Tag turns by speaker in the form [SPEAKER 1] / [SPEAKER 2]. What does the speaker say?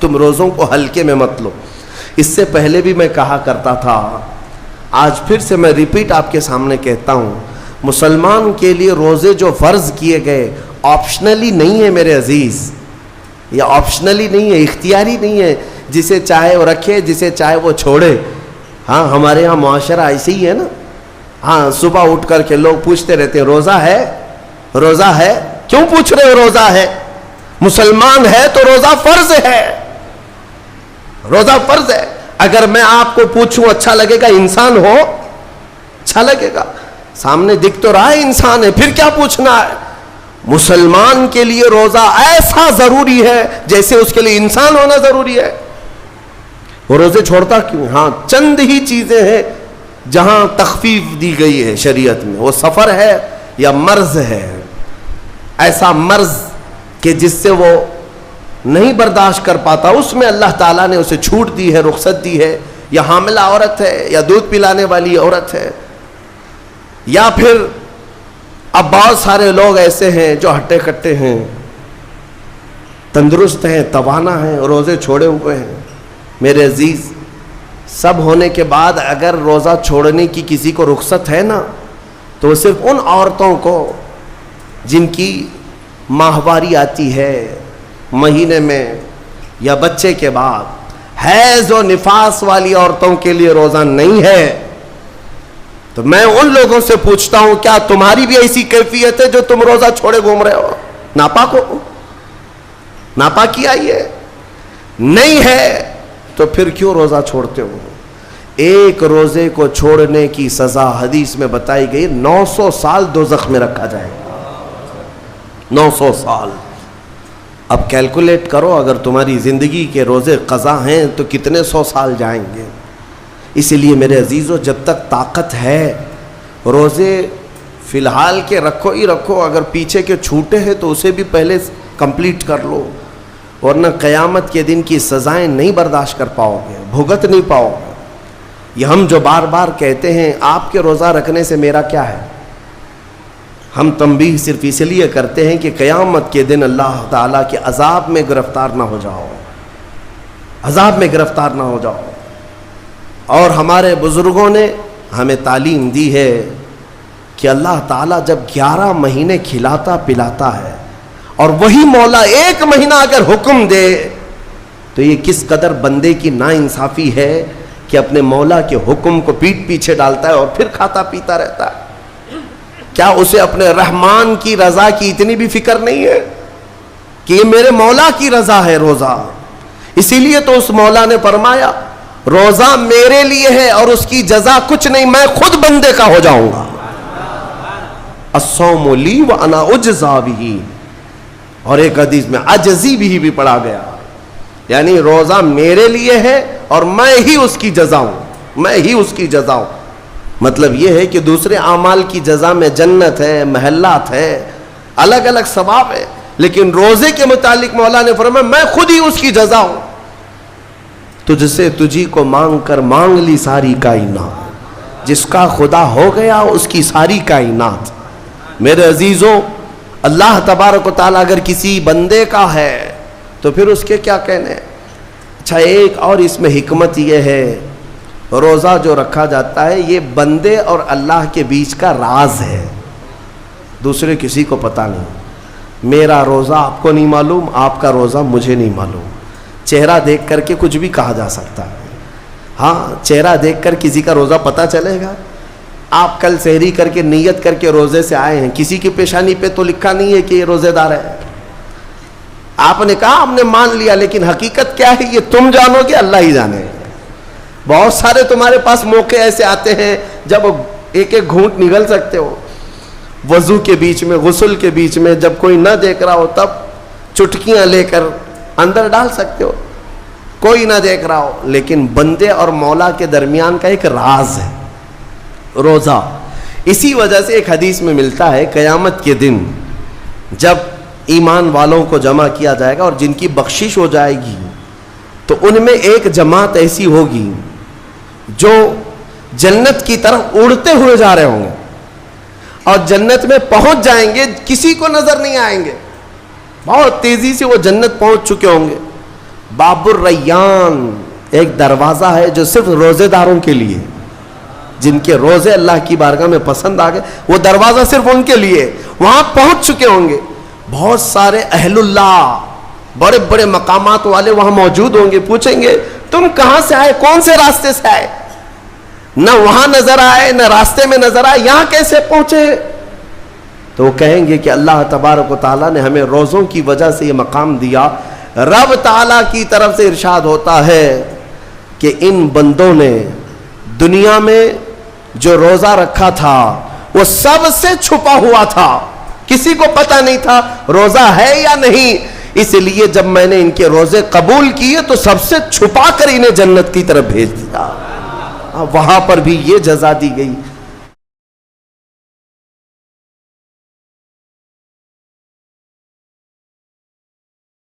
[SPEAKER 1] تم روزوں کو ہلکے میں مت لو. اس سے پہلے بھی میں کہا کرتا تھا, آج پھر سے میں ریپیٹ آپ کے سامنے کہتا ہوں, مسلمان کے لیے روزے جو فرض کیے گئے آپشنلی نہیں ہے میرے عزیز, یہ آپشنلی نہیں ہے, اختیاری نہیں ہے. جسے چاہے وہ رکھے, جسے چاہے وہ چھوڑے. ہاں ہمارے یہاں معاشرہ ایسے ہی ہے نا. ہاں صبح اٹھ کر کے لوگ پوچھتے رہتے ہیں روزہ ہے, روزہ ہے. کیوں پوچھ رہے ہو روزہ ہے؟ مسلمان ہے تو روزہ فرض ہے, روزہ فرض ہے. اگر میں آپ کو پوچھوں اچھا لگے گا؟ انسان ہو اچھا لگے گا, سامنے دکھ تو رہا ہے انسان ہے, پھر کیا پوچھنا ہے؟ مسلمان کے لیے روزہ ایسا ضروری ہے جیسے اس کے لیے انسان ہونا ضروری ہے. وہ روزے چھوڑتا کیوں؟ ہاں چند ہی چیزیں ہیں جہاں تخفیف دی گئی ہے شریعت میں. وہ سفر ہے یا مرض ہے, ایسا مرض کہ جس سے وہ نہیں برداشت کر پاتا, اس میں اللہ تعالیٰ نے اسے چھوٹ دی ہے, رخصت دی ہے. یا حاملہ عورت ہے, یا دودھ پلانے والی عورت ہے, یا پھر اب بہت سارے لوگ ایسے ہیں جو ہٹے کٹے ہیں, تندرست ہیں, توانا ہیں, روزے چھوڑے ہوئے ہیں. میرے عزیز, سب ہونے کے بعد اگر روزہ چھوڑنے کی کسی کو رخصت ہے نا, تو وہ صرف ان عورتوں کو جن کی ماہواری آتی ہے مہینے میں یا بچے کے بعد. حیض و نفاس والی عورتوں کے لیے روزہ نہیں ہے. تو میں ان لوگوں سے پوچھتا ہوں, کیا تمہاری بھی ایسی کیفیت ہے جو تم روزہ چھوڑے گھوم رہے ہو؟ ناپاک ہو, ناپاکی آئی ہے؟ نہیں ہے تو پھر کیوں روزہ چھوڑتے ہو؟ ایک روزے کو چھوڑنے کی سزا حدیث میں بتائی گئی 900 سال دوزخ میں رکھا جائے گا. 900 سال. اب کیلکولیٹ کرو, اگر تمہاری زندگی کے روزے قضا ہیں تو کتنے 100 سال جائیں گے. اسی لیے میرے عزیزو, جب تک طاقت ہے روزے فی الحال کے رکھو ہی رکھو. اگر پیچھے کے چھوٹے ہیں تو اسے بھی پہلے کمپلیٹ کر لو, ورنہ قیامت کے دن کی سزائیں نہیں برداشت کر پاؤ گے, بھگت نہیں پاؤ گے. یہ ہم جو بار بار کہتے ہیں آپ کے روزہ رکھنے سے میرا کیا ہے, ہم تنبیہ صرف اس لیے کرتے ہیں کہ قیامت کے دن اللہ تعالیٰ کے عذاب میں گرفتار نہ ہو جاؤ, عذاب میں گرفتار نہ ہو جاؤ. اور ہمارے بزرگوں نے ہمیں تعلیم دی ہے کہ اللہ تعالیٰ جب 11 مہینے کھلاتا پلاتا ہے, اور وہی مولا 1 مہینہ اگر حکم دے, تو یہ کس قدر بندے کی ناانصافی ہے کہ اپنے مولا کے حکم کو پیٹ پیچھے ڈالتا ہے اور پھر کھاتا پیتا رہتا ہے. کیا اسے اپنے رحمان کی رضا کی اتنی بھی فکر نہیں ہے کہ یہ میرے مولا کی رضا ہے روزہ؟ اسی لیے تو اس مولا نے فرمایا روزہ میرے لیے ہے اور اس کی جزا کچھ نہیں, میں خود بندے کا ہو جاؤں گا. الصوم لی وانا اجزا بہ. اور ایک حدیث میں عجزی بھی پڑھا گیا, یعنی روزہ میرے لیے ہے اور میں ہی اس کی جزا ہوں, میں ہی اس کی جزا ہوں. مطلب یہ ہے کہ دوسرے اعمال کی جزا میں جنت ہے, محلات ہے, الگ الگ ثواب ہے, لیکن روزے کے متعلق مولا نے فرمایا میں خود ہی اس کی جزا ہوں. تجھ سے تجھی کو مانگ کر مانگ لی ساری کائنات, جس کا خدا ہو گیا اس کی ساری کائنات. میرے عزیزوں, اللہ تبارک و تعالیٰ اگر کسی بندے کا ہے تو پھر اس کے کیا کہنے. اچھا, ایک اور اس میں حکمت یہ ہے, روزہ جو رکھا جاتا ہے یہ بندے اور اللہ کے بیچ کا راز ہے, دوسرے کسی کو پتہ نہیں. میرا روزہ آپ کو نہیں معلوم, آپ کا روزہ مجھے نہیں معلوم. چہرہ دیکھ کر کے کچھ بھی کہا جا سکتا ہے. ہاں, چہرہ دیکھ کر کسی کا روزہ پتہ چلے گا. آپ کل سحری کر کے نیت کر کے روزے سے آئے ہیں, کسی کی پیشانی پہ تو لکھا نہیں ہے کہ یہ روزے دار ہے. آپ نے کہا آپ نے مان لیا, لیکن حقیقت کیا ہے یہ تم جانو گے, اللہ ہی جانے. بہت سارے تمہارے پاس موقع ایسے آتے ہیں جب ایک ایک گھونٹ نگل سکتے ہو, وضو کے بیچ میں, غسل کے بیچ میں, جب کوئی نہ دیکھ رہا ہو تب چٹکیاں لے کر اندر ڈال سکتے ہو, کوئی نہ دیکھ رہا ہو. لیکن بندے اور مولا کے درمیان کا ایک راز ہے روزہ. اسی وجہ سے ایک حدیث میں ملتا ہے قیامت کے دن جب ایمان والوں کو جمع کیا جائے گا اور جن کی بخشش ہو جائے گی, تو ان میں ایک جماعت ایسی ہوگی جو جنت کی طرف اڑتے ہوئے جا رہے ہوں گے, اور جنت میں پہنچ جائیں گے, کسی کو نظر نہیں آئیں گے, بہت تیزی سے وہ جنت پہنچ چکے ہوں گے. باب الریان ایک دروازہ ہے جو صرف روزے داروں کے لیے، جن کے روزے اللہ کی بارگاہ میں پسند آ گئے، وہ دروازہ صرف ان کے لیے، وہاں پہنچ چکے ہوں گے بہت سارے اہل اللہ، بڑے بڑے مقامات والے وہاں موجود ہوں گے، پوچھیں گے تم کہاں سے آئے، کون سے راستے سے آئے؟ نہ وہاں نظر آئے نہ راستے میں نظر آئے، یہاں کیسے پہنچے؟ تو وہ کہیں گے کہ اللہ تبارک و تعالیٰ نے ہمیں روزوں کی وجہ سے یہ مقام دیا۔ رب تعالیٰ کی طرف سے ارشاد ہوتا ہے کہ ان بندوں نے دنیا میں جو روزہ رکھا تھا وہ سب سے چھپا ہوا تھا، کسی کو پتہ نہیں تھا روزہ ہے یا نہیں، اس لیے جب میں نے ان کے روزے قبول کیے تو سب سے چھپا کر انہیں جنت کی طرف بھیج دیا۔ وہاں پر بھی یہ جزا دی گئی۔